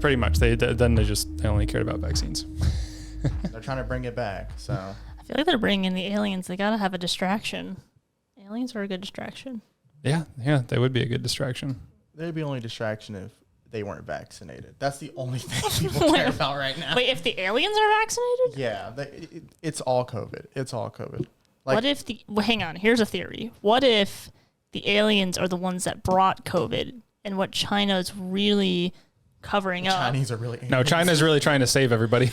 pretty much. They only cared about vaccines. They're trying to bring it back. So I feel like they're bringing in the aliens. They gotta have a distraction. Aliens are a good distraction. Yeah, they would be a good distraction. they'd be only distraction if they weren't vaccinated. That's the only thing people care about right now. Wait, if the aliens are vaccinated? Yeah, it's all COVID. It's all COVID. Like, What if hang on, here's a theory. What if the aliens are the ones that brought COVID and what China's really covering up? Chinese are really No, China's really trying to save everybody.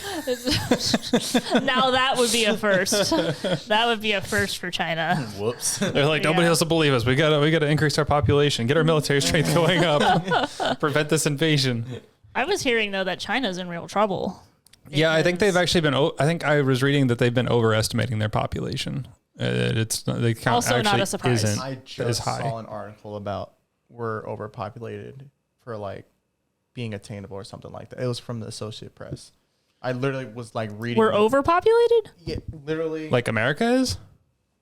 Now that would be a first. That would be a first for China. Whoops. They're like, nobody else will believe us. We gotta increase our population, get our military strength going up, prevent this invasion. I was hearing though that China's in real trouble. Yeah, I think they've actually been. I think I was reading that they've been overestimating their population. They count Also not a surprise. Isn't I as just high. saw an article about we're overpopulated for like being attainable or something like that. It was from the Associated Press. I literally was like reading. We're overpopulated? Yeah, literally. Like America is,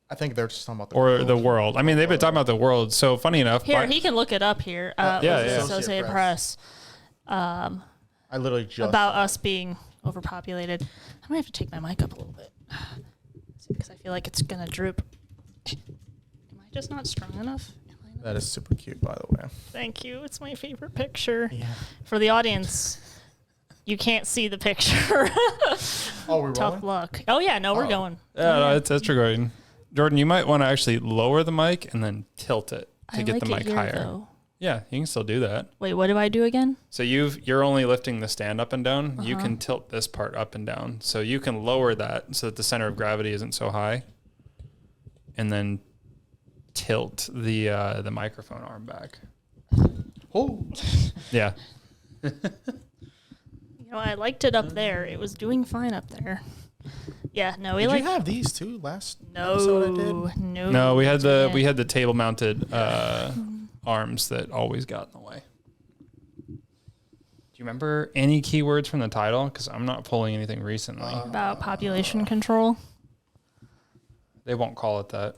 I think they're just talking about the world. I mean, they've been talking about the world. So funny enough, Here, he can look it up here. Associated Press. I literally just About us being overpopulated. I might have to take my mic up a little bit because I feel like it's gonna droop. Am I just not strong enough? That is super cute, by the way. Thank you. It's my favorite picture. Yeah. For the audience, you can't see the picture. Oh, we're Tough rolling? luck. Oh yeah, no, we're going. Yeah, no, that's recording. Jordan, you might want to actually lower the mic and then tilt it to get the mic higher. Though. Yeah, you can still do that. Wait, what do I do again? So you're only lifting the stand up and down. You can tilt this part up and down. So you can lower that so that the center of gravity isn't so high. And then tilt the microphone arm back. Oh. Yeah. I liked it up there. It was doing fine up there. Yeah, no, we Did you have these too last no, episode I did? No, we had the table mounted arms that always got in the way. Do you remember any keywords from the title? Because I'm not pulling anything recently. About population control. They won't call it that,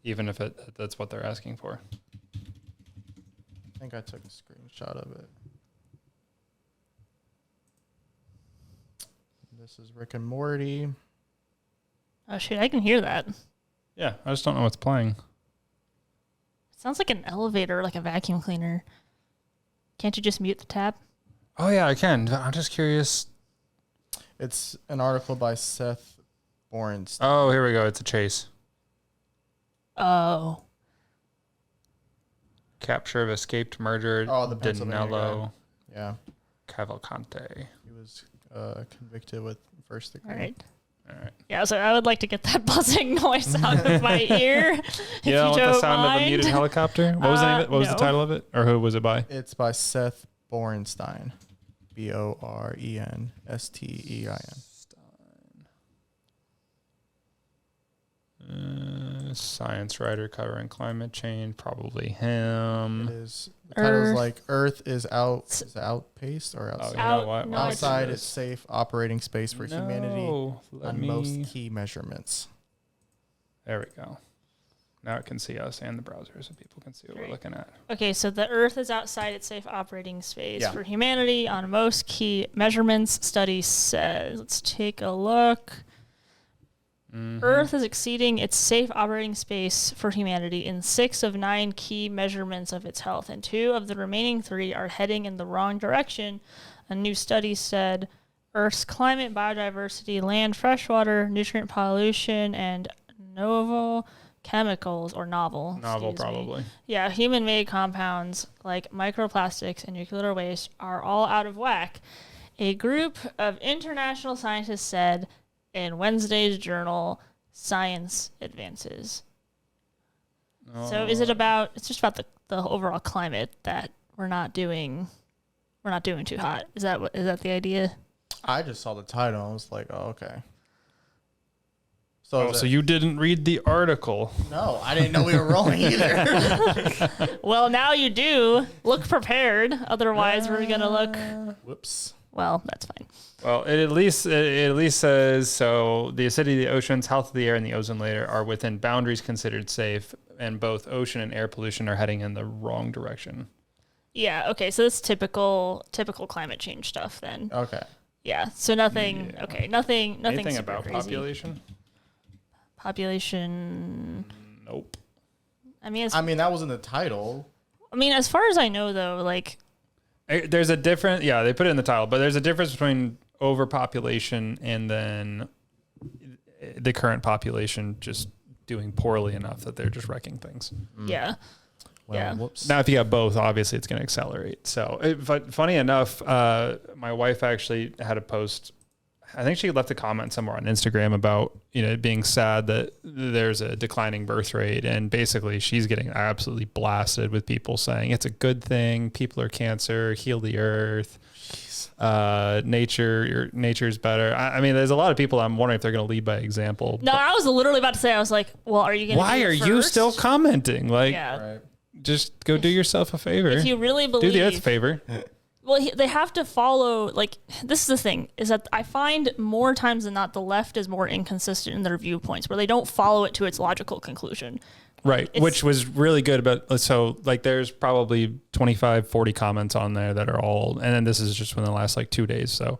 even if that's what they're asking for. I think I took a screenshot of it. This is Rick and Morty. Oh shit, I can hear that. Yeah, I just don't know what's playing. It sounds like an elevator, like a vacuum cleaner. Can't you just mute the tab? Oh yeah, I can. I'm just curious. It's an article by Seth Borenstein. Oh, here we go. It's a chase. Oh. Capture of escaped murderer. Oh, the Pennsylvania Danilo guy. Yeah. Cavalcante. He was convicted with first degree. All right. All right. Yeah, so I would like to get that buzzing noise out of my ear. If You don't want the sound mind. of a muted helicopter? What was the name of it? What was the title of it? Or who was it by? It's by Seth Borenstein. Borenstein. Science writer covering climate change, probably him. It is. The title's like Earth is outpaced or outside. Oh, you know what? No, Outside is safe operating space for humanity let on me- most key measurements. There we go. Now it can see us and the browser, so people can see what we're looking at. Okay, so the Earth is outside its safe operating space Yeah. for humanity on most key measurements, study says. Let's take a look. Earth is exceeding its safe operating space for humanity in 6 of 9 key measurements of its health, and 2 of the remaining 3 are heading in the wrong direction. A new study said Earth's climate, biodiversity, land, freshwater, nutrient pollution, and novel chemicals, or novel. Novel, excuse me. probably. Yeah, human-made compounds like microplastics and nuclear waste are all out of whack. A group of international scientists said in Wednesday's journal, Science Advances. So is it about, it's just about the overall climate that we're not doing too hot. Is that the idea? I just saw the title. I was like, oh, okay. So you didn't read the article. No, I didn't know we were rolling either. Well, now you do. Look prepared. Otherwise, we're going to look. Whoops. Well, that's fine. Well, it at least says so. The acidity of the oceans, health of the air, and the ozone layer are within boundaries considered safe, and both ocean and air pollution are heading in the wrong direction. Yeah. Okay. So that's typical climate change stuff then. Okay. Yeah. So nothing. Yeah. Okay. Nothing. Anything Super about crazy. population? Population. Nope. I mean, that was in the title. I mean, as far as I know, though, like There's a different, they put it in the title, but there's a difference between overpopulation and then the current population just doing poorly enough that they're just wrecking things. yeah. Well, Yeah. whoops. Now, if you have both, obviously it's going to accelerate. So, but funny enough, my wife actually had a post. I think she left a comment somewhere on Instagram about, it being sad that there's a declining birth rate. And basically she's getting absolutely blasted with people saying it's a good thing. People are cancer, heal the earth. Nature's better. I mean, there's a lot of people I'm wondering if they're going to lead by example. No, I was literally about to say, I was like, well, are you going to Why are you still commenting? Like, Yeah. Right. just go do yourself a favor. If you really believe. Do the earth a favor. Well, they have to follow, like, this is the thing, is that I find more times than not the left is more inconsistent in their viewpoints, where they don't follow it to its logical conclusion. Right, which was really good about, so like there's probably 25, 40 comments on there that are all, and then this is just within the last like 2 days. So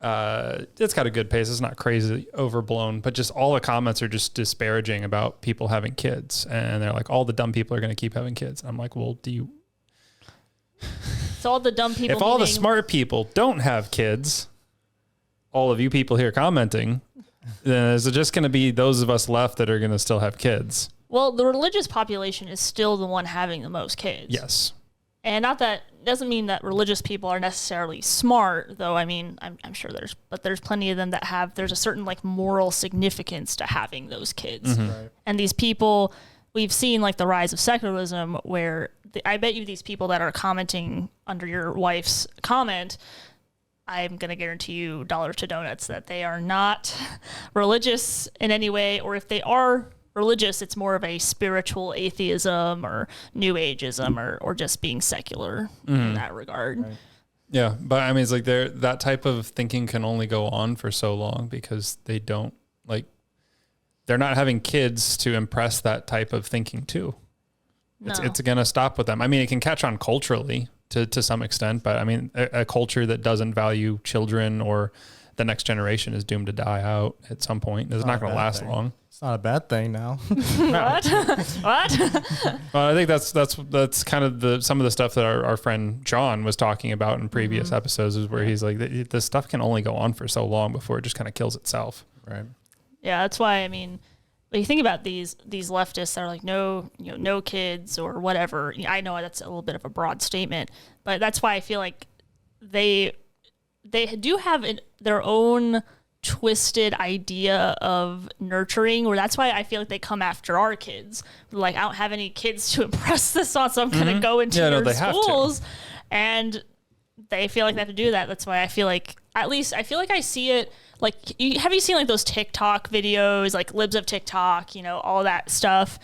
it's got a good pace. It's not crazy overblown, but just all the comments are just disparaging about people having kids. And they're like, all the dumb people are going to keep having kids. I'm like, well, So all the dumb people. If all the smart people don't have kids, all of you people here commenting, then is it just going to be those of us left that are going to still have kids? Well, the religious population is still the one having the most kids. Yes. And not that doesn't mean that religious people are necessarily smart, though. I mean, I'm sure there's plenty of them that there's a certain like moral significance to having those kids. Mm-hmm. Right. And these people, we've seen like the rise of secularism, where I bet you these people that are commenting under your wife's comment, I'm going to guarantee you dollars to donuts that they are not religious in any way, or if they are religious, it's more of a spiritual atheism or new ageism or just being secular in that regard. Right. Yeah, but I mean, it's like that type of thinking can only go on for so long because they're not having kids to impress that type of thinking too. No. It's going to stop with them. I mean, it can catch on culturally to some extent, but I mean, a culture that doesn't value children or the next generation is doomed to die out at some point. It's not going to last long. It's not a bad thing now. What? What? Well, I think that's kind of some of the stuff that our friend John was talking about in previous episodes, is where he's like, this stuff can only go on for so long before it just kind of kills itself. Right. Yeah, that's why, I mean, when you think about these leftists that are like, no kids or whatever, I know that's a little bit of a broad statement, but that's why I feel like they do have their own twisted idea of nurturing, where that's why I feel like they come after our kids. Like, I don't have any kids to impress this on, so I'm going to go into your schools. And they feel like they have to do that. That's why I feel like, at least I feel like I see it. Like, have you seen like those TikTok videos, like libs of TikTok, all that stuff?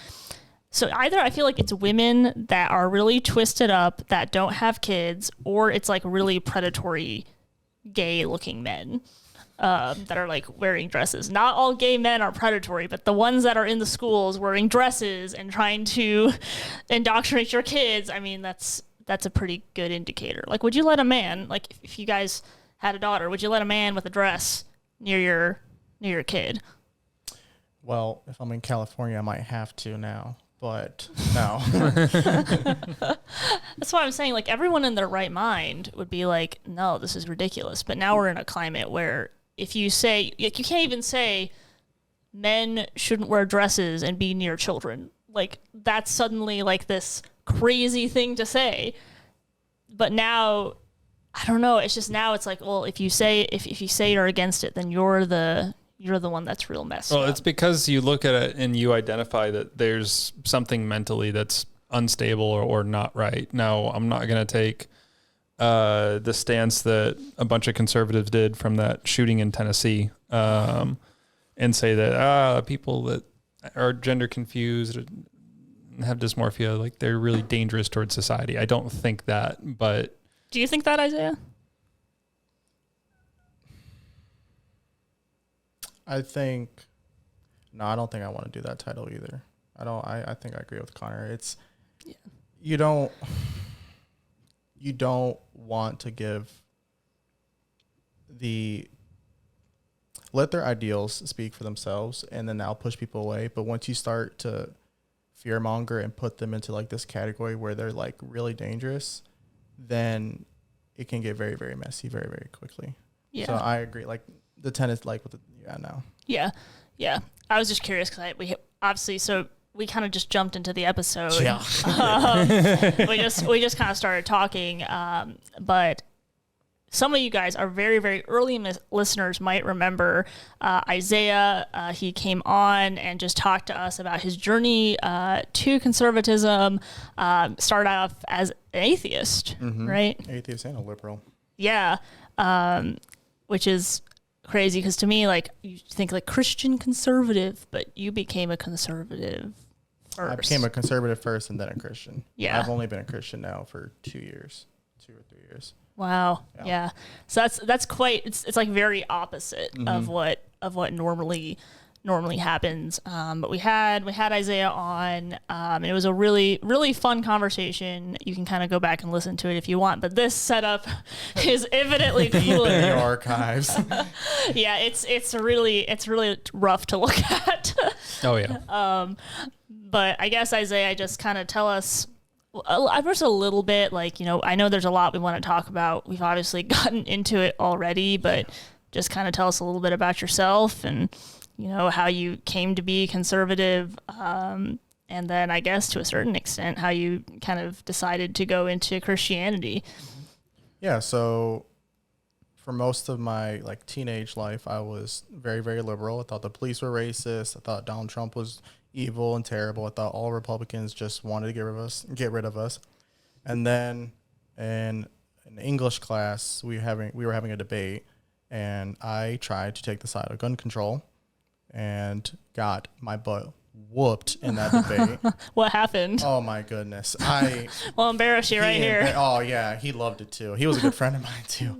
So either I feel like it's women that are really twisted up that don't have kids, or it's like really predatory gay looking men that are like wearing dresses. Not all gay men are predatory, but the ones that are in the schools wearing dresses and trying to indoctrinate your kids, I mean, that's a pretty good indicator. Like, would you let a man, like if you guys had a daughter, would you let a man with a dress near your kid? Well, if I'm in California, I might have to now, but no. That's why I'm saying, like, everyone in their right mind would be like, no, this is ridiculous. But now we're in a climate where if you say, like, you can't even say men shouldn't wear dresses and be near children. Like, that's suddenly like this crazy thing to say. But now, I don't know. It's just now it's like, well, if you say you're against it, then you're the one that's real messed up. Well, it's because you look at it and you identify that there's something mentally that's unstable or not right. Now, I'm not going to take the stance that a bunch of conservatives did from that shooting in Tennessee and say that people that are gender confused and have dysmorphia, like, they're really dangerous towards society. I don't think that, but... Do you think that, Isaiah? I don't think I want to do that title either. I think I agree with Connor. You don't, you don't want to let their ideals speak for themselves, and then that'll push people away. But once you start to fearmonger and put them into like this category where they're like really dangerous, then it can get very, very messy very, very quickly. Yeah. So I agree. Like the tennis, like with no. Yeah. Yeah. I was just curious because we obviously, so we kind of just jumped into the episode. Yeah. We just kind of started talking. But some of you guys, our very, very early listeners, might remember Isaiah. He came on and just talked to us about his journey to conservatism. Started off as an atheist, right? Atheist and a liberal. Yeah, which is crazy because to me, like, you think like Christian conservative, but you became a conservative first. I became a conservative first and then a Christian. Yeah. I've only been a Christian now for 2 or 3 years. Wow. Yeah. So that's quite, it's like very opposite of what normally happens. But we had Isaiah on, and it was a really, really fun conversation. You can kind of go back and listen to it if you want, but this setup is infinitely cooler. In the archives. Yeah. It's really rough to look at. Oh yeah. But I guess Isaiah, just kind of tell us, just a little bit, like, I know there's a lot we want to talk about. We've obviously gotten into it already, but just kind of tell us a little bit about yourself and, how you came to be conservative. And then I guess to a certain extent, how you kind of decided to go into Christianity. Yeah. So for most of my like teenage life, I was very, very liberal. I thought the police were racist. I thought Donald Trump was evil and terrible. I thought all Republicans just wanted to get rid of us. And then in an English class, we were having a debate, and I tried to take the side of gun control and got my butt whooped in that debate. What happened? Oh my goodness. Well, embarrass you right here. Oh yeah, he loved it too. He was a good friend of mine too.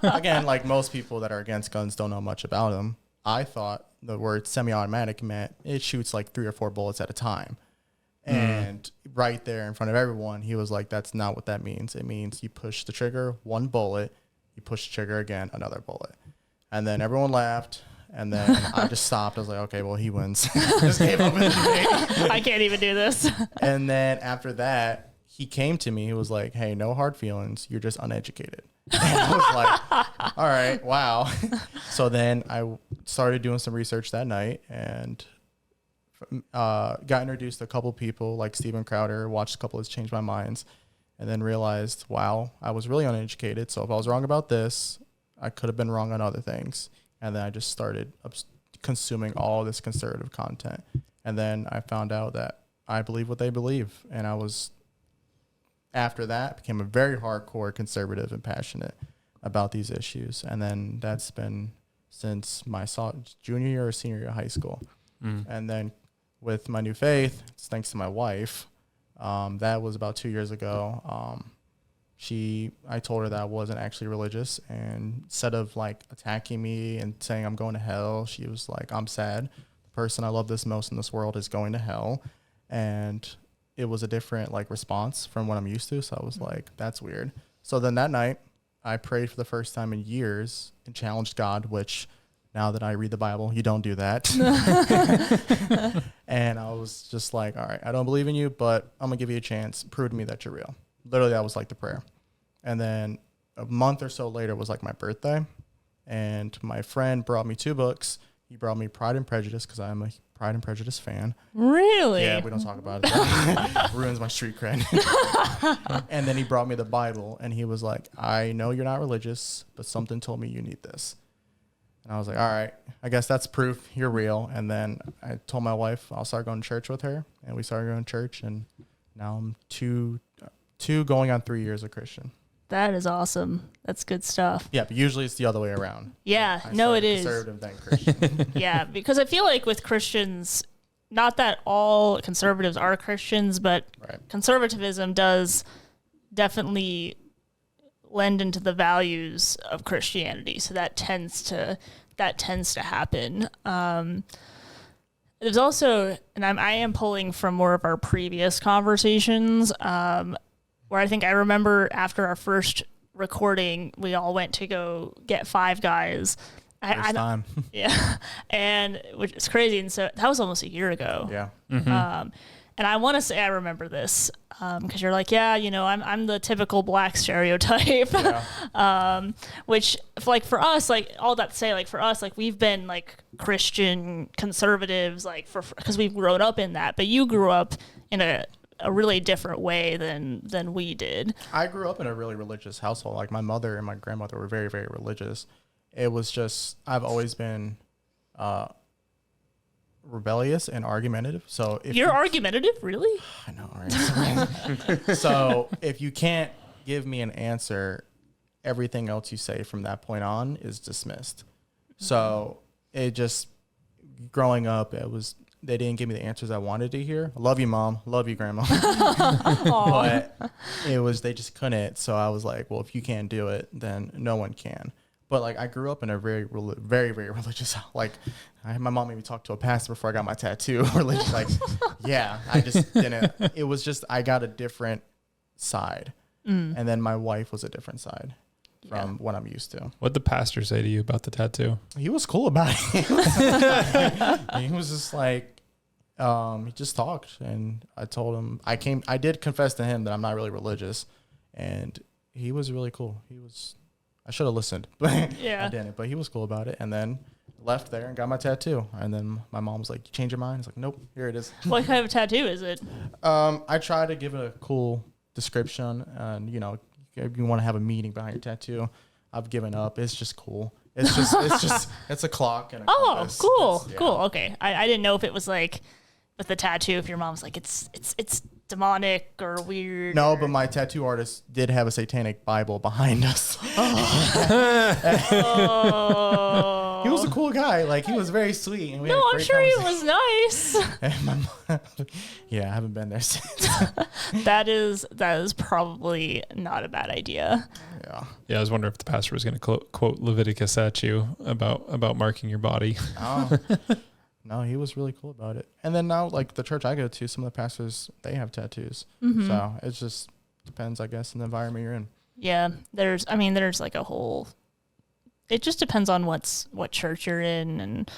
Again, like most people that are against guns don't know much about them. I thought the word semi-automatic meant it shoots like 3 or 4 bullets at a time. And right there in front of everyone, he was like, that's not what that means. It means you push the trigger, 1 bullet, you push the trigger again, another bullet. And then everyone laughed. And then I just stopped. I was like, okay, well, he wins. Just gave up in the debate. I can't even do this. And then after that, he came to me. He was like, hey, no hard feelings. You're just uneducated. And I was like, all right, wow. So then I started doing some research that night and got introduced to a couple people like Steven Crowder, watched a couple of his Change My Minds, and then realized, wow, I was really uneducated. So if I was wrong about this, I could have been wrong on other things. And then I just started consuming all this conservative content. And then I found out that I believe what they believe. And after that, became a very hardcore conservative and passionate about these issues. And then that's been since my junior year or senior year of high school. And then with my new faith, it's thanks to my wife, that was about 2 years ago. I told her that I wasn't actually religious, and instead of like attacking me and saying I'm going to hell, she was like, I'm sad. The person I love this most in this world is going to hell. And it was a different like response from what I'm used to. So I was like, that's weird. So then that night I prayed for the first time in years and challenged God, which now that I read the Bible, you don't do that. And I was just like, all right, I don't believe in you, but I'm gonna give you a chance. Prove to me that you're real. Literally, that was like the prayer. And then a month or so later was like my birthday. And my friend brought me 2 books. He brought me Pride and Prejudice because I'm a Pride and Prejudice fan. Really? Yeah, we don't talk about it. Ruins my street cred. And then he brought me the Bible, and he was like, I know you're not religious, but something told me you need this. And I was like, all right, I guess that's proof you're real. And then I told my wife I'll start going to church with her. And we started going to church, and now I'm two going on 3 years a Christian. That is awesome. That's good stuff. Yeah, but usually it's the other way around. Yeah, no, it is. Conservative, then Christian. Yeah, because I feel like with Christians, not that all conservatives are Christians, but conservatism does definitely lend into the values of Christianity. So that tends to happen. There's also, and I am pulling from more of our previous conversations. where I think I remember after our first recording, we all went to go get Five Guys. First time. Yeah. And which is crazy. And so that was almost a year ago. Yeah. And I want to say I remember this because you're like, yeah, you know, I'm the typical black stereotype. Yeah. Which, like, for us, like, all that to say, like, for us, like, we've been, like, Christian conservatives, like, because we've grown up in that. But you grew up in a really different way than we did. I grew up in a really religious household. Like, my mother and my grandmother were very, very religious. It was just, I've always been rebellious and argumentative. So if you're argumentative, really? I know, right? So if you can't give me an answer, everything else you say from that point on is dismissed. So it just, growing up, they didn't give me the answers I wanted to hear. I love you, Mom. Love you, Grandma. But they just couldn't. So I was like, well, if you can't do it, then no one can. But, like, I grew up in a very, very, very religious, like, my mom made me talk to a pastor before I got my tattoo. Religious, like, yeah, I just didn't. It was just, I got a different side. And then my wife was a different side from what I'm used to. What'd the pastor say to you about the tattoo? He was cool about it. He was just like, he just talked. And I told him, I did confess to him that I'm not really religious. And he was really cool. I should have listened, but I didn't. But he was cool about it, and then left there and got my tattoo. And then my mom was like, "You change your mind?" I was like, "Nope, here it is." What kind of tattoo is it? I try to give it a cool description, and if you want to have a meaning behind your tattoo, I've given up. It's just cool. It's a clock and a compass. Cool. Okay, I didn't know if it was like with the tattoo. If your mom's like, it's demonic or weird. No, but my tattoo artist did have a satanic Bible behind us. He was a cool guy. Like, he was very sweet. And I'm sure he was nice. Yeah, I haven't been there since. That is probably not a bad idea. Yeah, I was wondering if the pastor was going to quote Leviticus at you about marking your body. Oh. No, he was really cool about it. And then now, like, the church I go to, some of the pastors, they have tattoos. So it just depends, I guess, on the environment you're in. Yeah, there's like a whole, it just depends on what church you're in. And,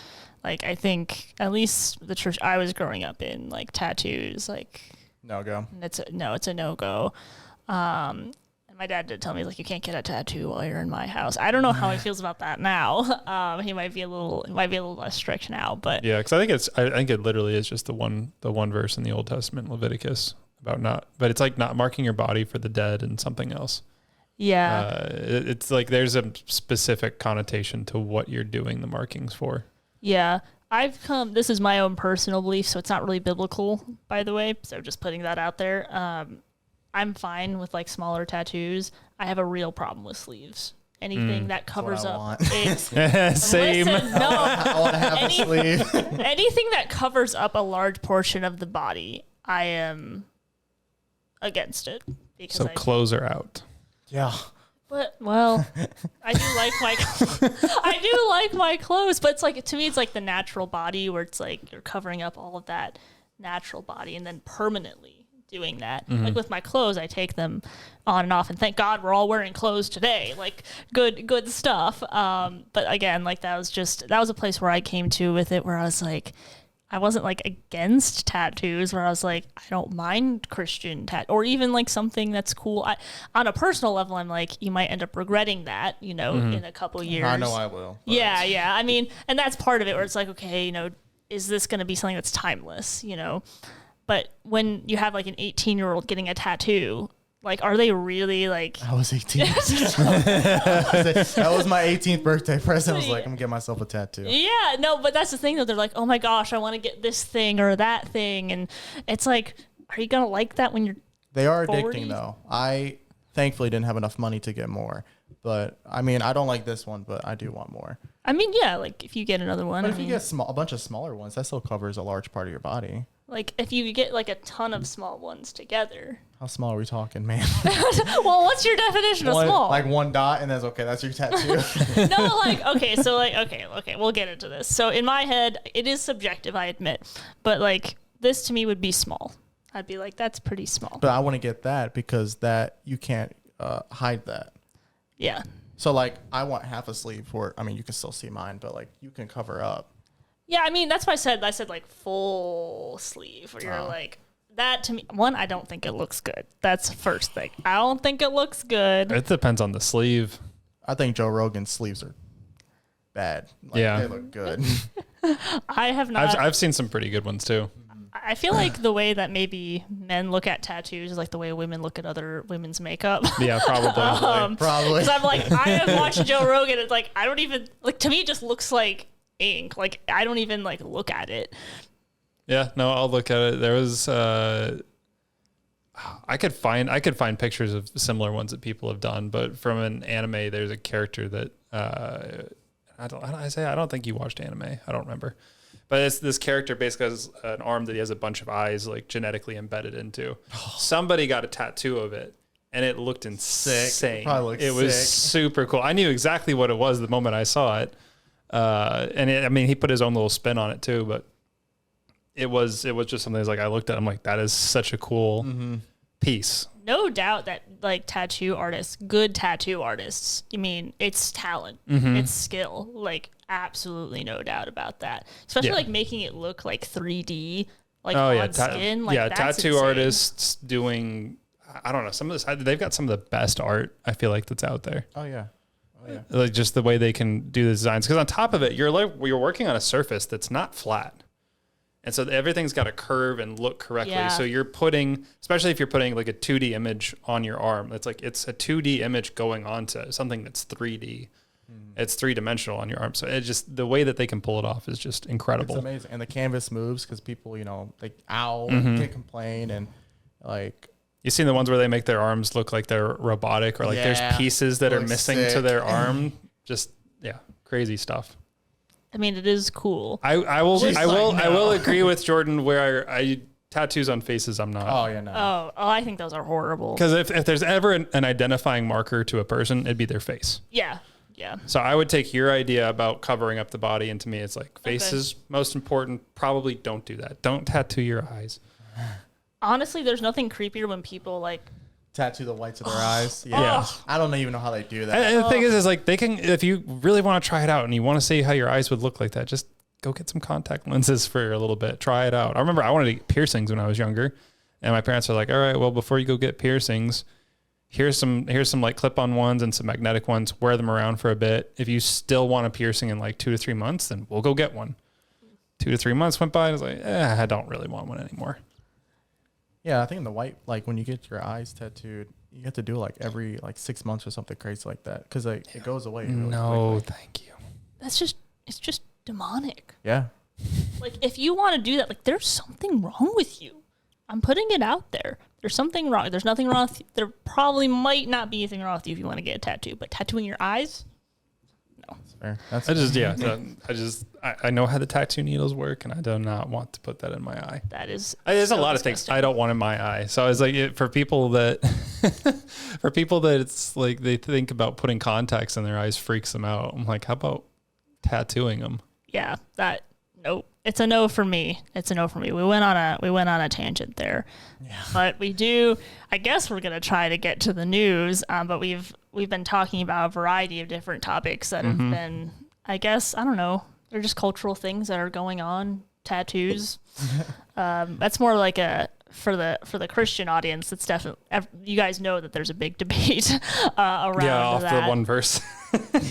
like, I think at least the church I was growing up in, like, tattoos, like, no go. It's a no-go. And my dad did tell me, like, you can't get a tattoo while you're in my house. I don't know how he feels about that now. He might be a little less strict now, but yeah, because I think it literally is just the one verse in the Old Testament, Leviticus, about but it's like not marking your body for the dead and something else. Yeah, it's like there's a specific connotation to what you're doing the markings for. Yeah, this is my own personal belief, so it's not really biblical, by the way. So just putting that out there. I'm fine with, like, smaller tattoos. I have a real problem with sleeves. Anything that covers up. Same. Listen, no. I want to have a sleeve. Anything that covers up a large portion of the body, I am against it. Because so clothes are out. Yeah. But, well, I do like my clothes, but it's like, to me, it's like the natural body where it's like you're covering up all of that natural body and then permanently doing that. Like, with my clothes, I take them on and off, and thank God we're all wearing clothes today. Like, good stuff. But again, like, that was a place where I came to with it, where I was like, I wasn't, like, against tattoos, where I was like, I don't mind Christian or even, like, something that's cool. On a personal level, I'm like, you might end up regretting that, in a couple years. I know I will. But. Yeah. I mean, and that's part of it, where it's like, okay, is this going to be something that's timeless, But when you have, like, an 18-year-old getting a tattoo, like, are they really, like... I was 18. That was my 18th birthday present. I was like, I'm going to get myself a tattoo. Yeah, no, but that's the thing, though. They're like, oh, my gosh, I want to get this thing or that thing. And it's like, are you going to like that when you're They are 40? addicting, though. I thankfully didn't have enough money to get more. But, I mean, I don't like this one, but I do want more. I mean, yeah, like, if you get another one. But if you get a bunch of smaller ones, that still covers a large part of your body. Like, if you get, like, a ton of small ones together. How small are we talking, man? Well, what's your definition of small? Like one dot, and that's okay. That's your tattoo. No, like, okay, so, like, okay, we'll get into this. So, in my head, it is subjective, I admit. But, like, this to me would be small. I'd be like, that's pretty small. But I want to get that because that you can't hide that. Yeah. So like I want half a sleeve for. I mean, you can still see mine, but like you can cover up. Yeah, I mean that's what I said. I said like full sleeve, where you're like that to me. One, I don't think it looks good. That's the first thing. I don't think it looks good. It depends on the sleeve. I think Joe Rogan's sleeves are bad. Like, Yeah. they look good. I have not. I've seen some pretty good ones too. I feel like the way that maybe men look at tattoos is like the way women look at other women's makeup. Yeah, probably. Probably. Because I'm like, I have watched Joe Rogan. It's like, I don't even, like, to me, it just looks like ink. Like, I don't even, like, look at it. Yeah, no, I'll look at it. There was, I could find pictures of similar ones that people have done, but from an anime, there's a character that, I don't think you watched anime. I don't remember. But it's this character basically has an arm that he has a bunch of eyes like genetically embedded into. Somebody got a tattoo of it, and it looked insane. It was super cool. I knew exactly what it was the moment I saw it. And he put his own little spin on it too, but it was just something that's like, I looked at it, I'm like, that is such a cool piece. No doubt that, like, good tattoo artists, I mean, it's talent, it's skill, like, absolutely no doubt about that. Especially, like, making it look, like, 3D, like, on skin. Like, that's tattoo insane. artists doing, I don't know, some of this, they've got some of the best art, I feel like, that's out there. Oh, yeah. Like, just the way they can do the designs. Because on top of it, you're working on a surface that's not flat. And so everything's got to curve and look correctly. Yeah. So you're putting, especially if you're putting like a 2D image on your arm, it's a 2D image going onto something that's 3D. It's 3-dimensional on your arm. So it just, the way that they can pull it off is just incredible. It's amazing. And the canvas moves because people, they owl and can complain and like. You've seen the ones where they make their arms look like they're robotic or like there's pieces that are missing to their arm. Just, crazy stuff. I mean, it is cool. I will agree with Jordan where I tattoos on faces I'm not. Oh yeah, no. Oh, I think those are horrible. Because if there's ever an identifying marker to a person, it'd be their face. Yeah. So I would take your idea about covering up the body, and to me, it's like face is most important. Probably don't do that. Don't tattoo your eyes. Honestly, there's nothing creepier when people like tattoo the whites of their eyes. Yeah. I don't even know how they do that. And the thing is like they can, if you really want to try it out and you want to see how your eyes would look like that, just go get some contact lenses for a little bit. Try it out. I remember I wanted to get piercings when I was younger, and my parents were like, all right, well, before you go get piercings, here's some like clip-on ones and some magnetic ones. Wear them around for a bit. If you still want a piercing in like 2 to 3 months, then we'll go get one. 2 to 3 months went by, and I was like, I don't really want one anymore. Yeah, I think in the white, like when you get your eyes tattooed, you have to do like every 6 months or something crazy like that because like it goes away. Really quickly. Thank you. It's just demonic. Yeah. Like if you want to do that, like there's something wrong with you. I'm putting it out there. There's something wrong. There's nothing wrong with you. There probably might not be anything wrong with you if you want to get a tattoo, but tattooing your eyes? No. That's fair. I know how the tattoo needles work, and I do not want to put that in my eye. That is. There's so a lot disgusting. of things I don't want in my eye. So I was like, for people that, it's like they think about putting contacts in their eyes freaks them out. I'm like, how about tattooing them? Yeah, nope. It's a no for me. It's a no for me. We went on a tangent there. Yeah. But I guess we're gonna try to get to the news. But we've been talking about a variety of different topics that have been, I guess, I don't know, they're just cultural things that are going on. Tattoos. That's more like for the Christian audience. It's definitely, you guys know that there's a big debate around off that. the one verse.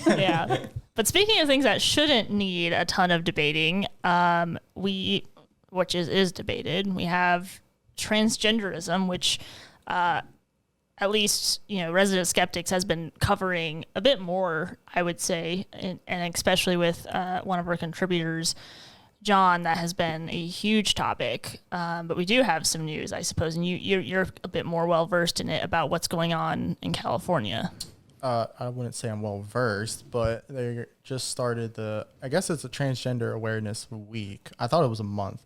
Yeah. But speaking of things that shouldn't need a ton of debating, which is debated, we have transgenderism, which at least, Resident Skeptics has been covering a bit more, I would say, and especially with one of our contributors, John, that has been a huge topic. But we do have some news, I suppose, and you're a bit more well-versed in it about what's going on in California. I wouldn't say I'm well versed, but they just started I guess it's a Transgender Awareness Week. I thought it was a month,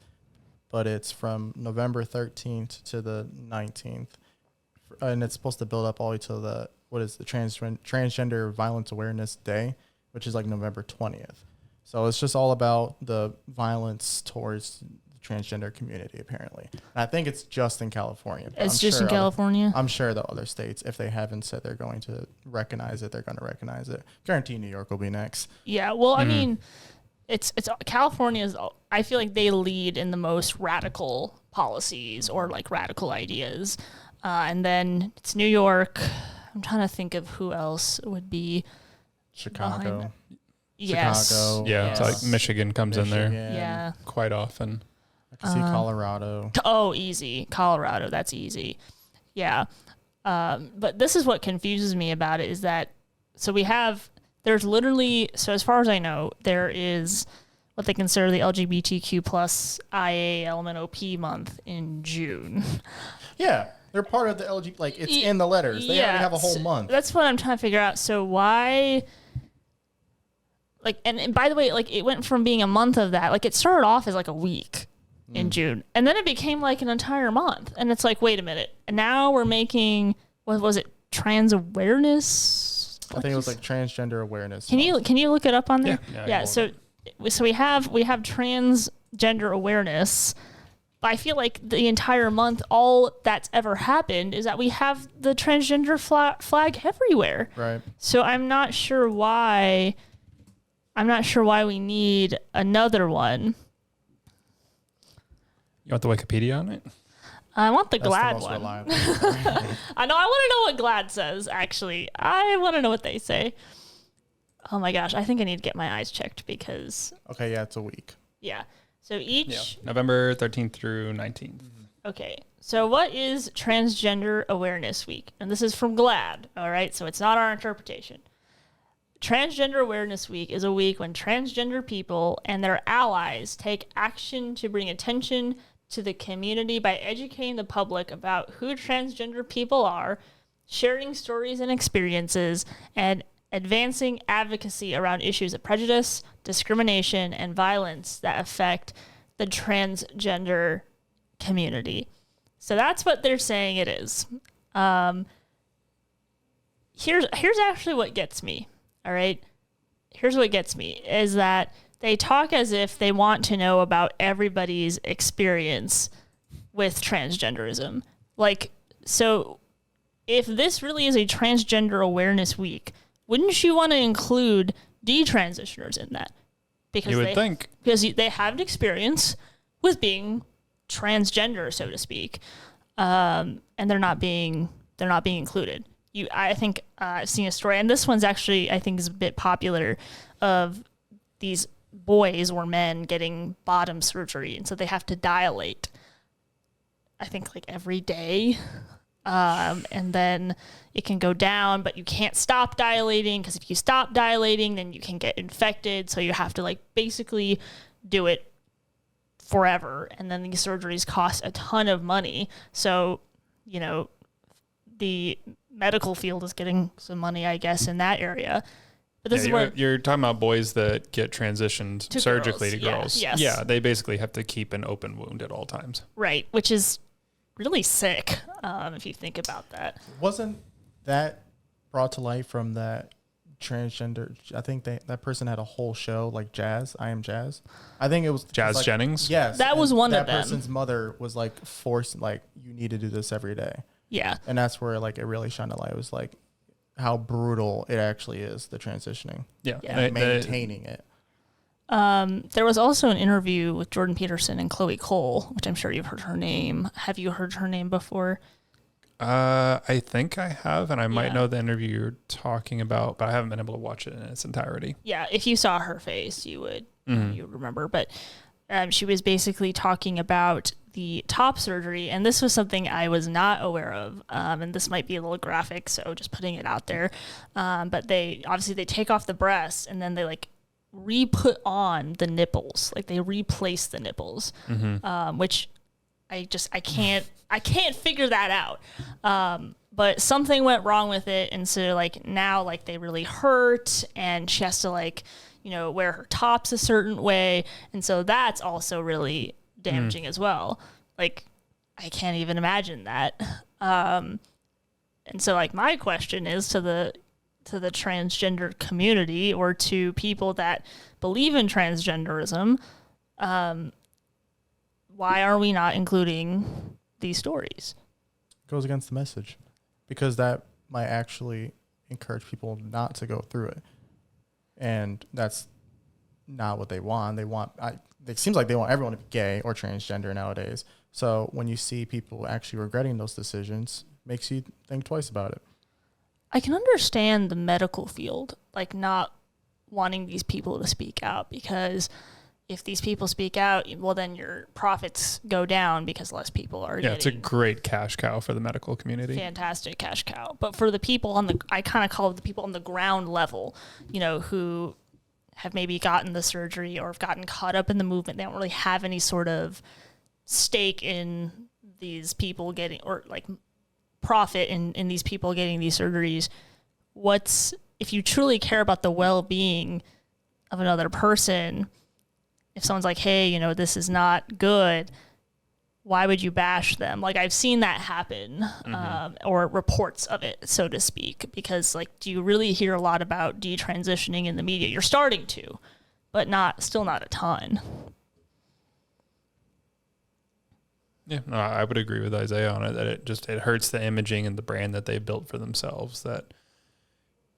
but it's from November 13th to the 19th. And it's supposed to build up all the way to the Transgender Violence Awareness Day, which is like November 20th. So it's just all about the violence towards transgender community, apparently. And I think it's just in California. It's just in California? I'm sure the other states, if they haven't said they're going to recognize it, they're going to recognize it. Guarantee New York will be next. Yeah, well, I mean, it's California's, I feel like they lead in the most radical policies or like radical ideas. And then it's New York. I'm trying to think of who else would be. Chicago. Yes. Chicago. Yeah, Yes. it's like Michigan comes in there Yeah. quite often. I can see Colorado. Oh, easy. Colorado. That's easy. Yeah. But this is what confuses me about it is that, so there's literally, so as far as I know, there is what they consider the LGBTQ plus IALMNOP month in June. Yeah. They're part of the LGBT, like it's in the letters. They already have a whole month. That's what I'm trying to figure out. So why, like, and by the way, like it went from being a month of that, like it started off as like a week in June, and then it became like an entire month. And it's like, wait a minute. And now we're making, what was it? Trans awareness? I think it was like transgender awareness. Can you look it up on there? Yeah, So we have transgender awareness. I feel like the entire month, all that's ever happened is that we have the transgender flag everywhere. Right. So I'm not sure why we need another one. You want the Wikipedia on it? I want the That's GLAD the most one. reliable. I know. I want to know what GLAD says, actually. I want to know what they say. Oh my gosh. I think I need to get my eyes checked because, Okay, yeah, it's a week. yeah. So each, November 13th through 19th. okay. So what is Transgender Awareness Week? And this is from GLAD, all right? So it's not our interpretation. Transgender Awareness Week is a week when transgender people and their allies take action to bring attention to the community by educating the public about who transgender people are, sharing stories and experiences, and advancing advocacy around issues of prejudice, discrimination, and violence that affect the transgender community. So that's what they're saying it is. Here's actually what gets me. All right. Here's what gets me is that they talk as if they want to know about everybody's experience with transgenderism. Like, so if this really is a transgender awareness week, wouldn't you want to include detransitioners in that? Because You would think. Because they have an experience with being transgender, so to speak, and they're not being included. I think I've seen a story, and this one's actually, I think, is a bit popular, of these boys or men getting bottom surgery, and so they have to dilate, I think, like every day. And then it can go down, but you can't stop dilating, because if you stop dilating, then you can get infected. So you have to like basically do it forever. And then these surgeries cost a ton of money. So, you know, the medical field is getting some money, I guess, in that area. But this is what you're talking about boys that get transitioned surgically to girls. Yes. Yeah, they basically have to keep an open wound at all times. Right, which is really sick, if you think about that. Wasn't that brought to light from that transgender? I think that person had a whole show, like Jazz. I Am Jazz. I think it was Jazz like, Jennings. Yes, That was one of them. That person's mother was like forced, like, you need to do this every day. Yeah. And that's where like it really shined a light. It was like how brutal it actually is, the transitioning. Yeah. Yeah. Maintaining it. There was also an interview with Jordan Peterson and Chloe Cole, which I'm sure you've heard her name. Have you heard her name before? I think I have, and I might Yeah. know the interview you're talking about, but I haven't been able to watch it in its entirety. Yeah, if you saw her face, you would remember. But she was basically talking about the top surgery, and this was something I was not aware of. And this might be a little graphic, so just putting it out there. But they take off the breasts, and then they like re-put on the nipples, like they replace the nipples, which I can't figure that out. But something went wrong with it, and so like now like they really hurt, and she has to like, you know, wear her tops a certain way, and so that's also really damaging as well. Like I can't even imagine that. And so like my question is to the transgender community, or to people that believe in transgenderism, why are we not including these stories? Goes against the message, because that might actually encourage people not to go through it, and that's not what they want. It seems like they want everyone to be gay or transgender nowadays. So when you see people actually regretting those decisions, makes you think twice about it. I can understand the medical field, like not wanting these people to speak out, because if these people speak out, well, then your profits go down because less people are getting. Yeah, it's a great cash cow for the medical community. Fantastic cash cow. But for the people I kind of call it the people on the ground level, who have maybe gotten the surgery or have gotten caught up in the movement. They don't really have any sort of stake in these people getting, or like profit in these people getting these surgeries. If you truly care about the well-being of another person, if someone's like, hey, this is not good, why would you bash them? Like, I've seen that happen, or reports of it, so to speak, because do you really hear a lot about detransitioning in the media? You're starting to, but still not a ton. Yeah, no, I would agree with Isaiah on it, that it hurts the imaging and the brand that they built for themselves, that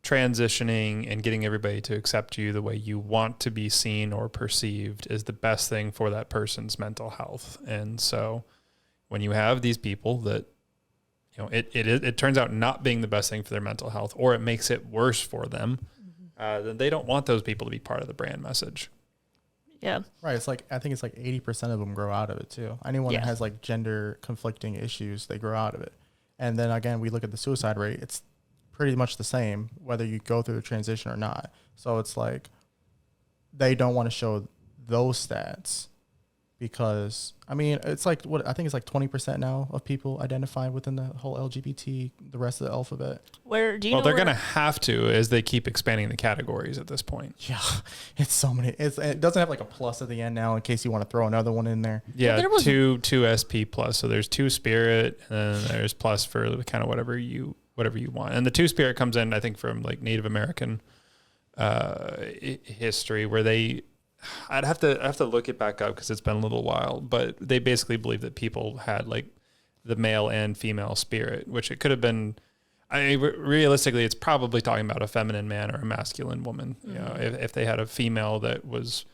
transitioning and getting everybody to accept you the way you want to be seen or perceived is the best thing for that person's mental health. And so when you have these people that, it turns out not being the best thing for their mental health, or it makes it worse for them, then they don't want those people to be part of the brand message. Yeah. Right. I think it's 80% of them grow out of it too. Anyone that has gender conflicting issues, they grow out of it. And then again, we look at the suicide rate. It's pretty much the same whether you go through the transition or not. So it's they don't want to show those stats, because it's I think it's 20% now of people identify within the whole LGBT, the rest of the alphabet. Where do you Well, they're going to have to, as they keep expanding the categories at this point. Yeah, it's so many. It doesn't have a plus at the end now in case you want to throw another one in there. Yeah, well, two SP plus. So there's two spirit, and then there's plus for kind of whatever you want. And the two spirit comes in, I think, from Native American history, where I'd have to look it back up because it's been a little while, but they basically believe that people had the male and female spirit, which it could have been. Realistically, it's probably talking about a feminine man or a masculine woman. Mm-hmm. If they had a female that was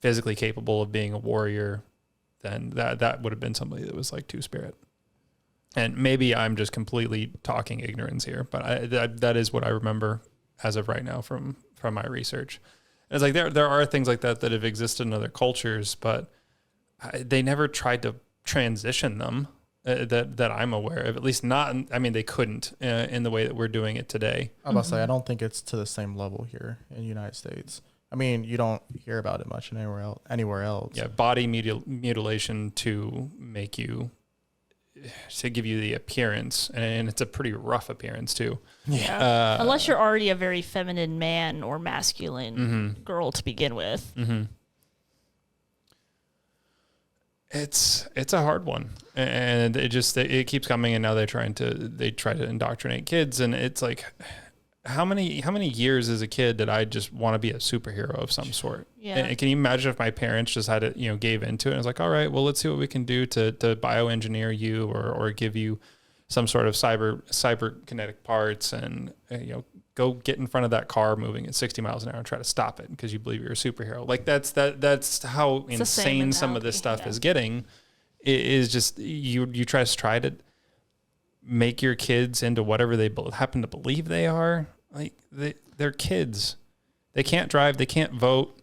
physically capable of being a warrior, then that would have been somebody that was two spirit. And maybe I'm just completely talking ignorance here, but that is what I remember as of right now from my research. It's there are things like that have existed in other cultures, but they never tried to transition them that I'm aware of. At least not. They couldn't in the way that we're doing it today. I was about to say, I don't think it's to the same level here in the United States. You don't hear about it much anywhere else. Yeah, body mutilation to give you the appearance, and it's a pretty rough appearance too. Yeah. Unless you're already a very feminine man or masculine girl to begin with. Mm-hmm. It's a hard one, and it keeps coming, and now they try to indoctrinate kids, and it's how many years as a kid did I just want to be a superhero of some sort? Yeah. And can you imagine if my parents just had it, gave into it and was like, all right, well, let's see what we can do to bioengineer you or give you some sort of cyberkinetic parts, and, go get in front of that car moving at 60 miles an hour and try to stop it because you believe you're a superhero. That's how it's insane some of this stuff is getting. It is just, you try to make your kids into whatever they happen to believe they are. They're kids. They can't drive. They can't vote.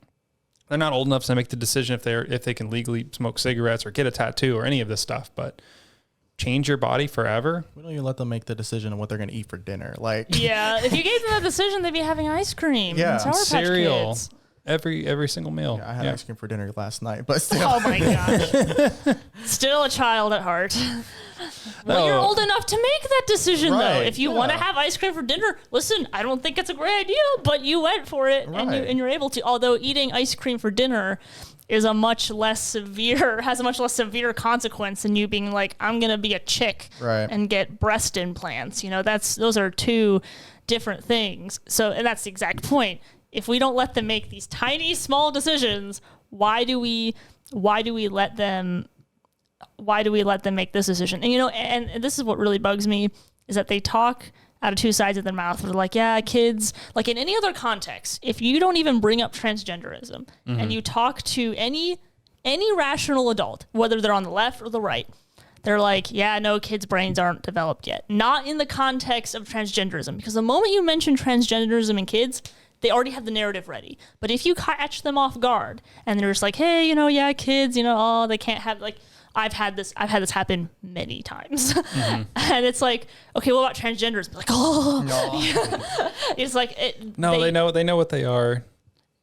They're not old enough to make the decision if they can legally smoke cigarettes or get a tattoo or any of this stuff. But change your body forever. We don't even let them make the decision on what they're going to eat for dinner. Yeah, if you gave them that decision, they'd be having ice cream. Yeah, and Sour Patch cereal. Kids. Every single meal. Yeah, I had ice cream for dinner last night, but still. Oh my gosh. Still a child at heart. Well, you're old enough to make that decision, though. If you want to have ice cream for dinner, listen, I don't think it's a great idea, but you went for it, and you're able to. Although eating ice cream for dinner has a much less severe consequence than you being like, I'm going to be a chick and get breast implants. Those are two different things. So, and that's the exact point. If we don't let them make these tiny, small decisions, why do we let them why do we let them make this decision? And, and this is what really bugs me, is that they talk out of two sides of their mouth. They're like, yeah, kids, like in any other context, if you don't even bring up transgenderism and you talk to any rational adult, whether they're on the left or the right, they're like, yeah, no, kids' brains aren't developed yet. Not in the context of transgenderism, because the moment you mention transgenderism in kids, they already have the narrative ready. But if you catch them off guard and they're just like, hey, yeah, kids, oh, they can't have, like, I've had this happen many times. And it's like, okay, what about transgenders? Like, oh, no. It's like, they know what they are.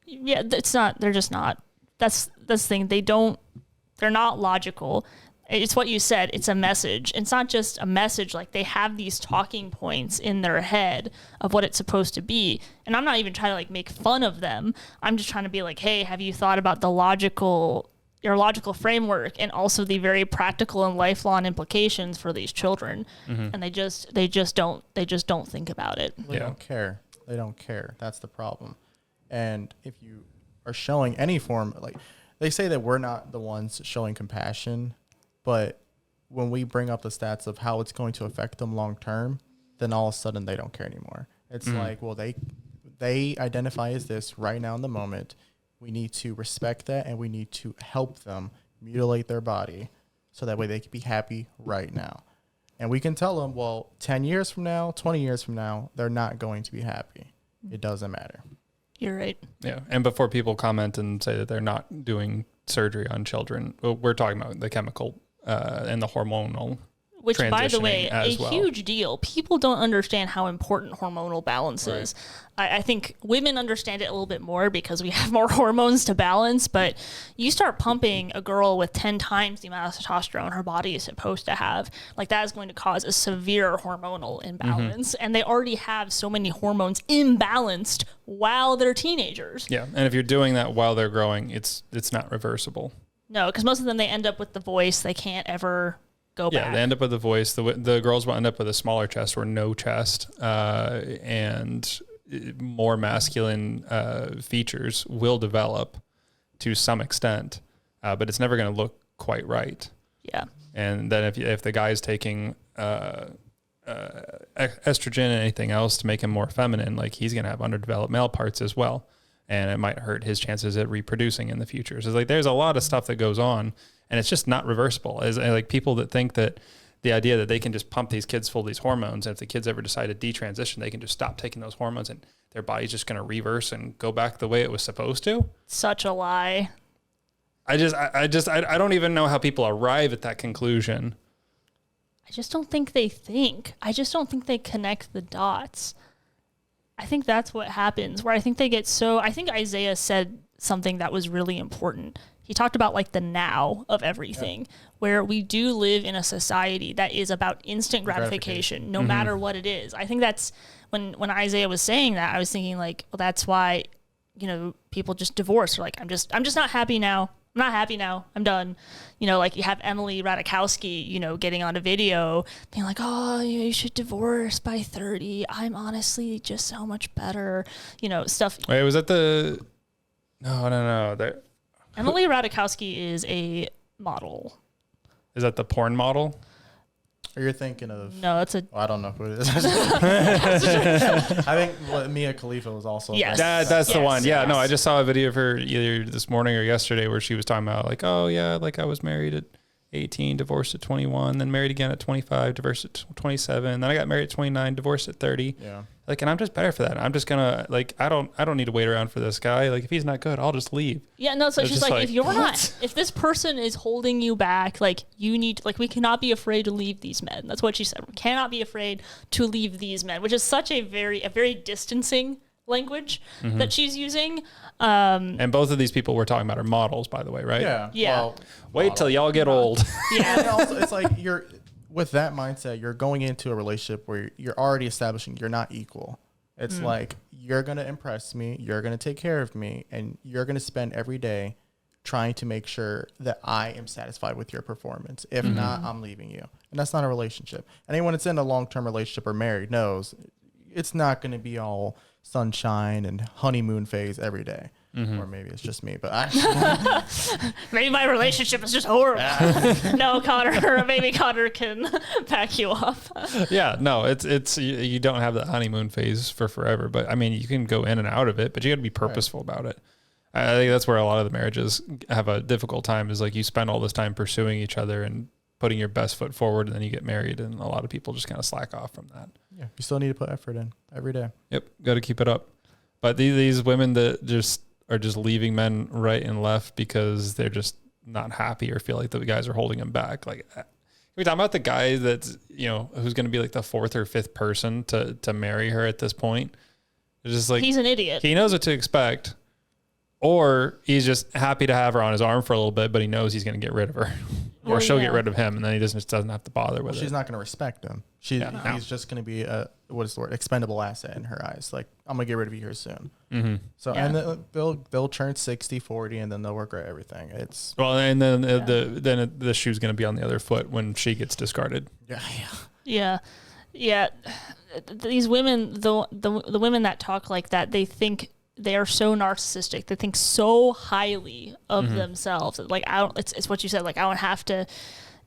Yeah, they're just not. That's the thing. They're not logical. It's what you said. It's a message. It's not just a message. Like, they have these talking points in their head of what it's supposed to be. And I'm not even trying to like make fun of them. I'm just trying to be like, hey, have you thought about your logical framework and also the very practical and lifelong implications for these children? And they just don't think about it. They don't care. They don't care. That's the problem. And if you are showing any form, like, they say that we're not the ones showing compassion, but when we bring up the stats of how it's going to affect them long term, then all of a sudden they don't care anymore. It's like, well, they identify as this right now in the moment. We need to respect that, and we need to help them mutilate their body so that way they can be happy right now. And we can tell them, well, 10 years from now, 20 years from now, they're not going to be happy. It doesn't matter. You're right. Yeah. And before people comment and say that they're not doing surgery on children, we're talking about the chemical and the hormonal, which, by the way, a well. huge deal. People don't understand how important hormonal balance is. I think women understand it a little bit more because we have more hormones to balance, but you start pumping a girl with 10 times the amount of testosterone her body is supposed to have, like, that is going to cause a severe hormonal imbalance. And they already have so many hormones imbalanced while they're teenagers. Yeah. And if you're doing that while they're growing, it's not reversible. No, because most of them, they end up with the voice. They can't ever go back. Yeah, they end up with the voice. The girls will end up with a smaller chest or no chest, and more masculine features will develop to some extent, but it's never going to look quite right. Yeah. And then if the guy's taking estrogen and anything else to make him more feminine, like, he's going to have underdeveloped male parts as well, and it might hurt his chances at reproducing in the future. So it's like, there's a lot of stuff that goes on, and it's just not reversible. As like, people that think that the idea that they can just pump these kids full of these hormones, and if the kids ever decide to detransition, they can just stop taking those hormones and their body's just going to reverse and go back the way it was supposed to. Such a lie. I don't even know how people arrive at that conclusion. I just don't think they think. I just don't think they connect the dots. I think that's what happens, where I think they get I think Isaiah said something that was really important. He talked about, like, the now of everything, where we do live in a society that is about instant gratification, no matter what it is. I think that's when Isaiah was saying that, I was thinking, like, well, that's why, people just divorce. They're like, I'm just not happy now. I'm not happy now. I'm done. Like, you have Emily Ratajkowski, getting on a video being like, oh, you should divorce by 30. I'm honestly just so much better, stuff. Wait, was that the... No. Emily Ratajkowski is a model. Is that the porn model? Or you're thinking of... No, that's a... Well, I don't know who it is. I think Mia Khalifa was also... Yes. That's the one. Yeah, yes. no, I just saw a video of her either this morning or yesterday where she was talking about, like, oh, yeah, like, I was married at 18, divorced at 21, then married again at 25, divorced at 27, then I got married at 29, divorced at 30. Yeah. Like, and I'm just better for that. I'm just gonna, like, I don't need to wait around for this guy. Like, if he's not good, I'll just leave. Yeah, no, so it's just like, if you're what? not, if this person is holding you back, like, you need, like, we cannot be afraid to leave these men. That's what she said. We cannot be afraid to leave these men, which is such a very distancing language that she's using. And both of these people we're talking about are models, by the way, right? Yeah. Yeah. Wait till y'all get old. Yeah. And also, it's like, with that mindset, you're going into a relationship where you're already establishing you're not equal. It's like, you're going to impress me, you're going to take care of me, and you're going to spend every day trying to make sure that I am satisfied with your performance. If not, I'm leaving you. And that's not a relationship. Anyone that's in a long-term relationship or married knows it's not going to be all sunshine and honeymoon phase every day. or maybe it's just me, but I Maybe my relationship is just horrible. No, Connor, maybe Connor can back you up. Yeah, no, it's you don't have the honeymoon phase for forever, but I mean, you can go in and out of it, but you got to be purposeful about it. I think that's where a lot of the marriages have a difficult time, is like you spend all this time pursuing each other and putting your best foot forward, and then you get married, and a lot of people just kind of slack off from that. yeah, you still need to put effort in every day. Yep, got to keep it up. But these women that are just leaving men right and left because they're just not happy or feel like the guys are holding them back. Like, we're talking about the guy that's, who's going to be like the fourth or fifth person to marry her at this point. It's just like, he's an idiot. He knows what to expect, or he's just happy to have her on his arm for a little bit, but he knows he's going to get rid of her, or she'll get rid of him, and then he doesn't have to bother with it. She's not going to respect him. He's just going to be expendable asset in her eyes. Like, I'm going to get rid of you here soon. Mm-hmm. So, and they'll turn 60, 40, and then they'll regret everything. And then the shoe's going to be on the other foot when she gets discarded. Yeah. These women, the women that talk like that, they think they are so narcissistic. They think so highly of themselves. Like, it's what you said. Like, I don't have to.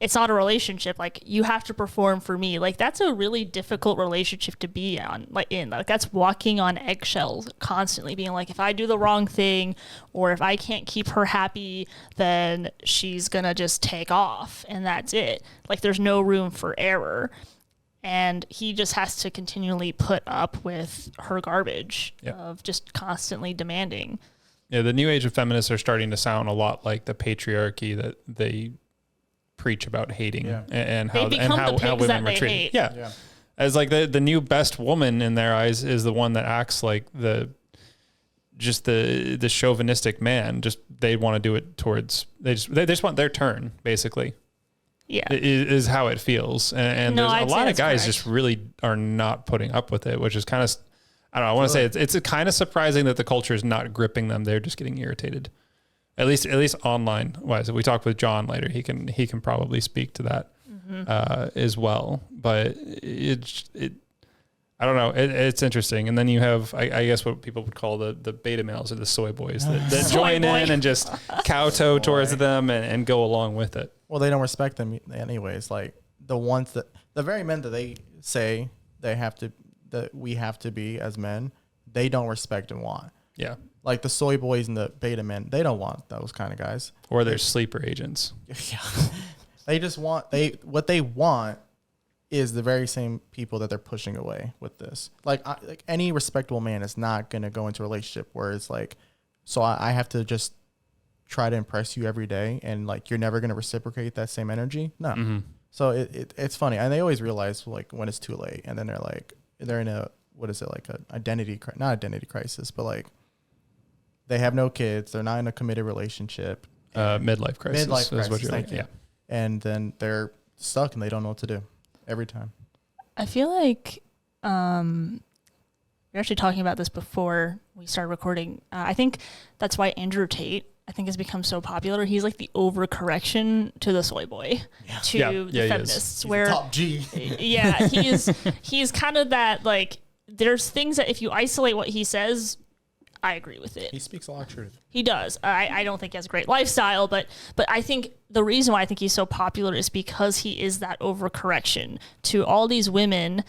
It's not a relationship. Like, you have to perform for me. Like, that's a really difficult relationship to be on. Like, that's walking on eggshells constantly, being like, if I do the wrong thing, or if I can't keep her happy, then she's gonna just take off, and that's it. Like, there's no room for error. And he just has to continually put up with her garbage of just constantly demanding. Yeah, the new age of feminists are starting to sound a lot like the patriarchy that they preach about hating, and how women were treated. Yeah. As like the new best woman in their eyes is the one that acts like the chauvinistic man. Just they want to do it towards they just want their turn, basically. Yeah, is how it feels, and there's a lot of guys just really are not putting up with it, which is kind of, I don't know. I want to say it's kind of surprising that the culture is not gripping them. They're just getting irritated, at least online wise. If we talk with John later, he can probably speak to that as well. But I don't know. It's interesting. And then you have, I guess, what people would call the beta males or the soy boys that join in and just kowtow towards them and go along with it. Well, they don't respect them anyways. Like, the very men that they say that we have to be as men, they don't respect and want. Yeah. Like the soy boys and the beta men, they don't want those kind of guys. Or they're sleeper agents. Yeah. They just want, what they want is the very same people that they're pushing away with this. Like any respectable man is not going to go into a relationship where it's like, so I have to just try to impress you every day, and like you're never going to reciprocate that same energy. No. Mm-hmm. So it's funny, and they always realize like when it's too late, and then they're in a not identity crisis, but like they have no kids, they're not in a committed relationship. Midlife crisis is what you're like. Yeah. And then they're stuck and they don't know what to do every time. I feel like we were actually talking about this before we started recording. I think that's why Andrew Tate, has become so popular. He's like the overcorrection to the soy boy, to the feminists. He's top G. Yeah, he's kind of that, like, there's things that if you isolate what he says, I agree with it. He speaks a lot of truth. He does. I don't think he has a great lifestyle, but I think the reason why I think he's so popular is because he is that overcorrection to all these women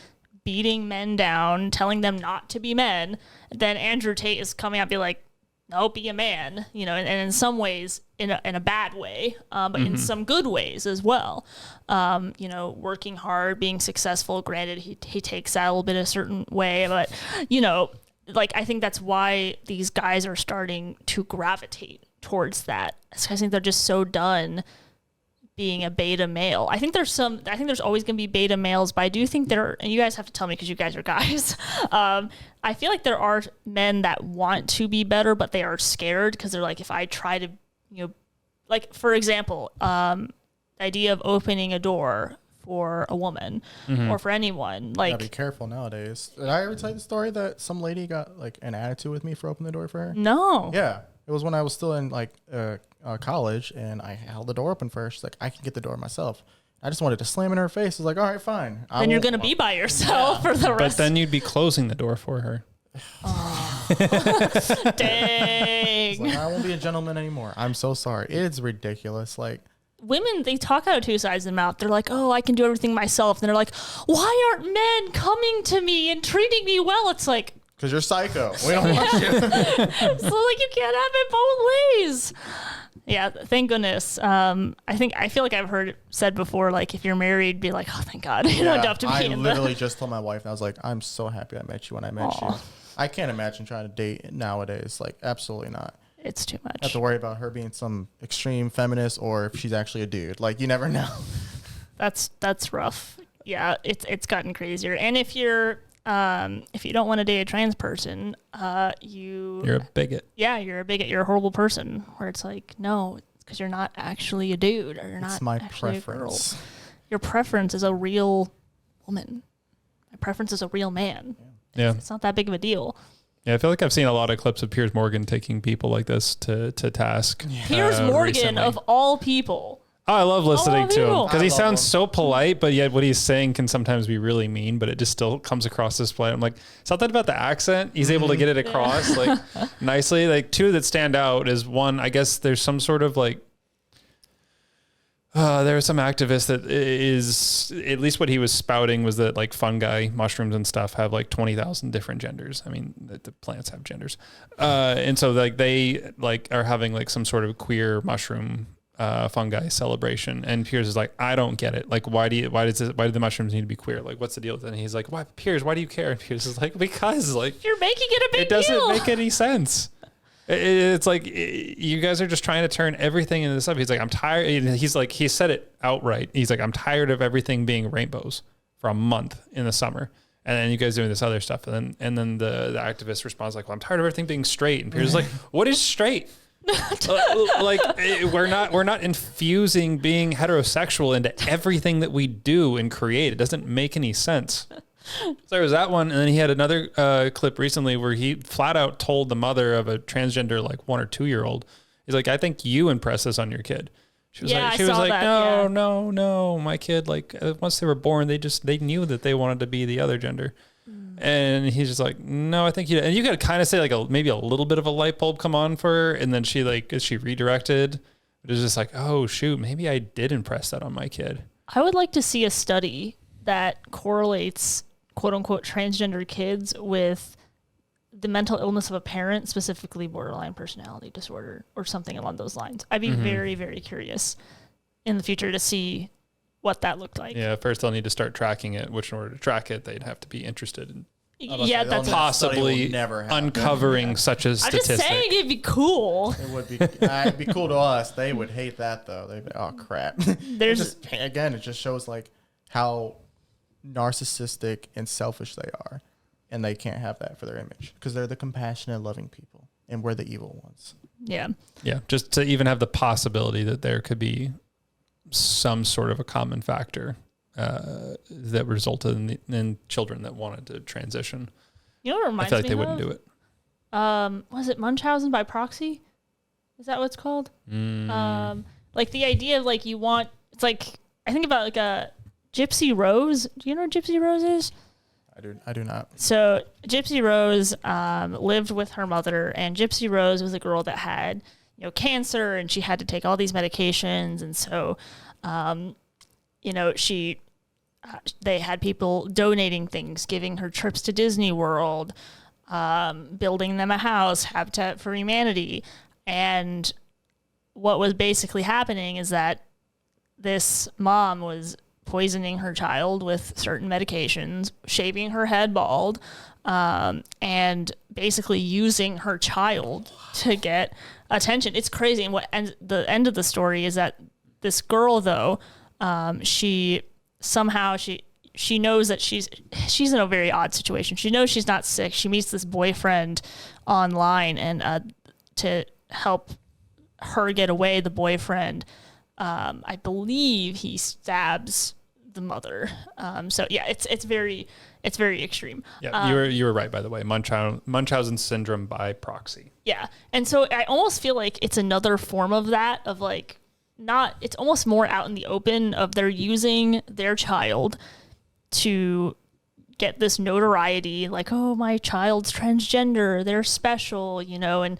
beating men down, telling them not to be men. Then Andrew Tate is coming out and be like, no, be a man, and in some ways in a bad way, but in some good ways as well. Working hard, being successful. Granted, he takes that a little bit a certain way, but like, I think that's why these guys are starting to gravitate towards that. I think they're just so done being a beta male. I think there's always going to be beta males, but I do think and you guys have to tell me because you guys are guys. I feel like there are men that want to be better, but they are scared because they're like, if I try to, like, for example, the idea of opening a door for a woman or for anyone, like, gotta be careful nowadays. Did I ever tell you the story that some lady got like an attitude with me for opening the door for her? No. Yeah, it was when I was still in like college, and I held the door open for her. She's like, I can get the door myself. I just wanted to slam in her face. I was like, all right, fine. Then you're gonna be by yourself for the rest. But then you'd be closing the door for her. Dang. Like, I won't be a gentleman anymore. I'm so sorry. It's ridiculous. Like, women, they talk out of two sides of the mouth. They're like, oh, I can do everything myself. And they're like, why aren't men coming to me and treating me well? It's like, because you're psycho. We don't want you. so like, you can't have it both ways. Yeah, thank goodness. I feel like I've heard it said before, like, if you're married, be like, oh, thank God. You don't have to be I in literally just told my wife, and I was like, I'm so happy I met you when I met you. I can't imagine trying to date nowadays. Like, absolutely not. It's too much. I have to worry about her being some extreme feminist or if she's actually a dude. Like, you never know. That's rough. Yeah, it's gotten crazier. And if you don't want to date a trans person, you're a bigot. Yeah, you're a bigot. You're a horrible person. Where it's like, no, because you're not actually a dude, or you're not my actually preference. a girl. Your preference is a real woman. My preference is a real man. Yeah, it's not that big of a deal. Yeah, I feel like I've seen a lot of clips of Piers Morgan taking people like this to task. Yeah. Piers Morgan, recently. Of all people. Oh, I love listening to him because he sounds him. so polite, but yet what he's saying can sometimes be really mean, but it just still comes across as polite. I'm like, something about the accent. He's able to get it across like nicely. Like, two that stand out is one, I guess there's some sort of like, there's some activist that is, at least what he was spouting was that like fungi, mushrooms and stuff have like 20,000 different genders. I mean, the plants have genders. And so like they like are having like some sort of queer mushroom fungi celebration, and Piers is like, I don't get it. Like, why do the mushrooms need to be queer? Like, what's the deal with it? And he's like, why, Piers, why do you care? And Piers is like, because like you're making it a big deal. It doesn't deal. make any sense. It's like you guys are just trying to turn everything into this stuff. He's like, I'm tired. He's like, he said it outright. He's like, I'm tired of everything being rainbows for a month in the summer, and then you guys doing this other stuff. And then the activist responds like, well, I'm tired of everything being straight. And Piers is like, what is straight? Like, we're not infusing being heterosexual into everything that we do and create. It doesn't make any sense. So there was that one, and then he had another clip recently where he flat out told the mother of a transgender like 1 or 2 year old, he's like, I think you impress this on your kid. She was like, no, my kid, like, once they were born, they knew that they wanted to be the other gender. And he's just like, no, I think you, and you got to kind of say like maybe a little bit of a light bulb come on for her. And then she redirected. It was just like, oh shoot, maybe I did impress that on my kid. I would like to see a study that correlates quote unquote transgender kids with the mental illness of a parent, specifically borderline personality disorder or something along those lines. I'd be very, very curious in the future to see what that looked like. Yeah, first they'll need to start tracking it, which in order to track it, they'd have to be interested in that's possibly never uncovering such a statistic. I'm just saying it'd be cool. It would be. It'd be cool to us. They would hate that though. They'd be, oh crap. It just shows like how narcissistic and selfish they are, and they can't have that for their image because they're the compassionate, loving people, and we're the evil ones. Yeah. Just to even have the possibility that there could be some sort of a common factor that resulted in children that wanted to transition. You know what reminds me I feel like they wouldn't do it. Was it Munchausen by proxy? Is that what it's called? Like the idea of like it's like, I think about like a Gypsy Rose. Do you know what Gypsy Rose is? I do not. So Gypsy Rose lived with her mother, and Gypsy Rose was a girl that had cancer, and she had to take all these medications, and so they had people donating things, giving her trips to Disney World, building them a house, Habitat for Humanity. And what was basically happening is that this mom was poisoning her child with certain medications, shaving her head bald, and basically using her child to get attention. It's crazy. And the end of the story is that this girl, though, she knows that she's in a very odd situation. She knows she's not sick. She meets this boyfriend online, and to help her get away, the boyfriend, I believe he stabs the mother. So yeah, it's very extreme. Yeah, you were right, by the way. Munchausen syndrome by proxy. Yeah, and so I almost feel like it's another form of that, of like, it's almost more out in the open of they're using their child to get this notoriety, like, oh, my child's transgender, they're special, you know, and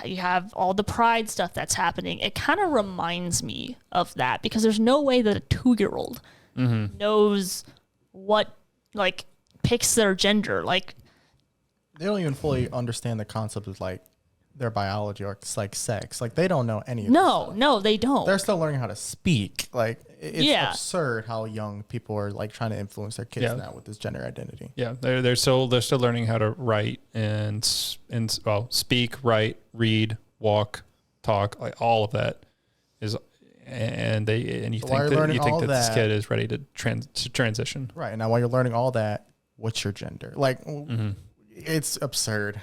you have all the pride stuff that's happening. It kind of reminds me of that, because there's no way that a 2-year-old knows what, like, picks their gender. Like, they don't even fully understand the concept of like their biology or like sex. Like, they don't know any of this stuff. No, they don't. They're still learning how to speak. Like, it's Yeah. absurd how young people are like trying to influence their kids now with this gender identity. Yeah, they're still learning how to write and speak, write, read, walk, talk, like all of that is, and you So think that this kid is ready to transition. Right. And now while you're learning all that, what's your gender? Like, it's absurd.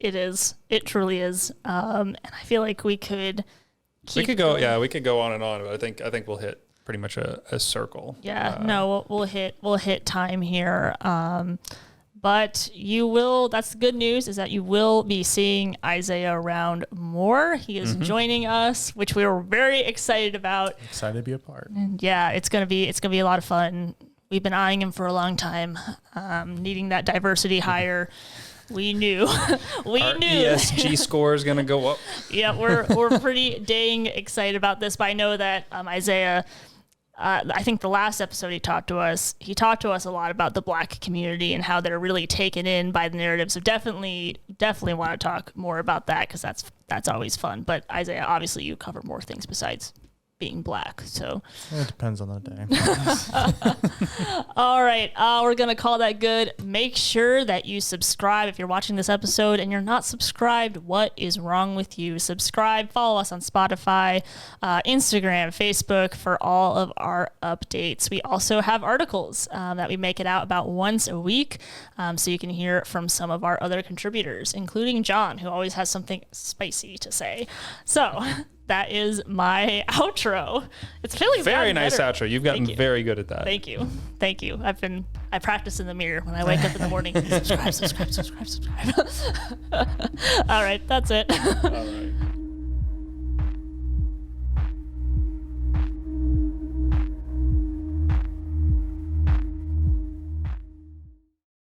It is. It truly is. And I feel like we could go on and on, but I think we'll hit pretty much a circle. Yeah, no, we'll hit time here. But you will, that's the good news, is that you will be seeing Isaiah around more. He is joining us, which we were very excited about. Excited to be a part. And yeah, it's gonna be a lot of fun. We've been eyeing him for a long time, needing that diversity higher. We knew. Our ESG score is going to go up. Yeah, we're pretty dang excited about this. But I know that Isaiah, I think the last episode he talked to us a lot about the Black community and how they're really taken in by the narrative. So definitely want to talk more about that, because that's always fun. But Isaiah, obviously you cover more things besides being Black, so it depends on the day. All right, we're gonna call that good. Make sure that you subscribe if you're watching this episode and you're not subscribed. What is wrong with you? Subscribe, follow us on Spotify, Instagram, Facebook for all of our updates. We also have articles that we make it out about once a week, so you can hear from some of our other contributors, including John, who always has something spicy to say. So that is my outro. It's feeling very nice better. outro. You've gotten very good at that. Thank you. I practice in the mirror when I wake up in the morning. Subscribe. All right, that's it. All right.